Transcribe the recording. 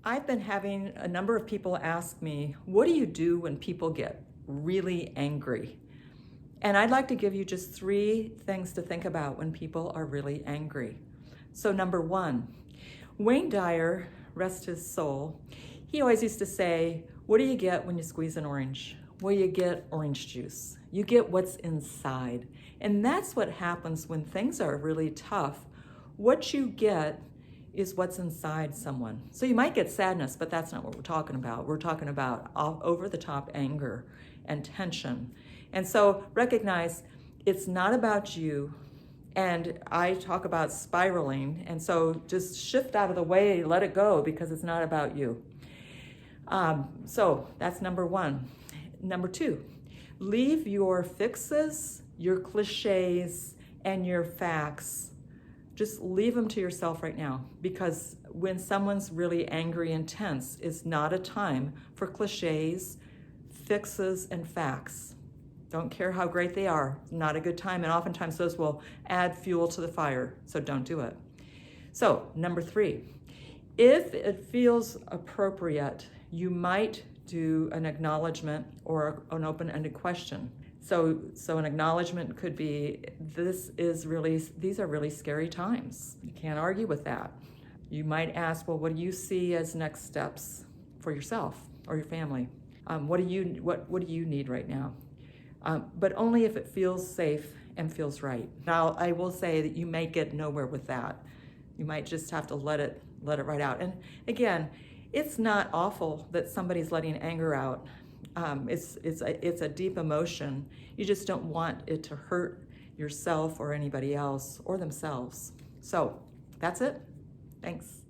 I've been having a number of people ask me, what do you do when people get really angry? And I'd like to give you just 3 things to think about when people are really angry. So number 1, Wayne Dyer, rest his soul, he always used to say, what do you get when you squeeze an orange? Well, you get orange juice. You get what's inside. And that's what happens when things are really tough. What you get is what's inside someone. So you might get sadness, but that's not what we're talking about. We're talking about over-the-top anger and tension. And so recognize it's not about you. And I talk about spiraling. And so just shift out of the way, let it go, because it's not about you. So that's number 1. Number 2, leave your fixes, your cliches, and your facts. Just leave them to yourself right now, because when someone's really angry and tense, it's not a time for cliches, fixes, and facts. Don't care how great they are, not a good time, and oftentimes those will add fuel to the fire, so don't do it. So, number 3, if it feels appropriate, you might do an acknowledgement or an open-ended question. So an acknowledgement could be, these are really scary times. You can't argue with that. You might ask, well, what do you see as next steps for yourself or your family? What do you need right now? But only if it feels safe and feels right. Now, I will say that you may get nowhere with that. You might just have to let it right out. And again, it's not awful that somebody's letting anger out. It's a deep emotion. You just don't want it to hurt yourself or anybody else or themselves. So that's it. Thanks.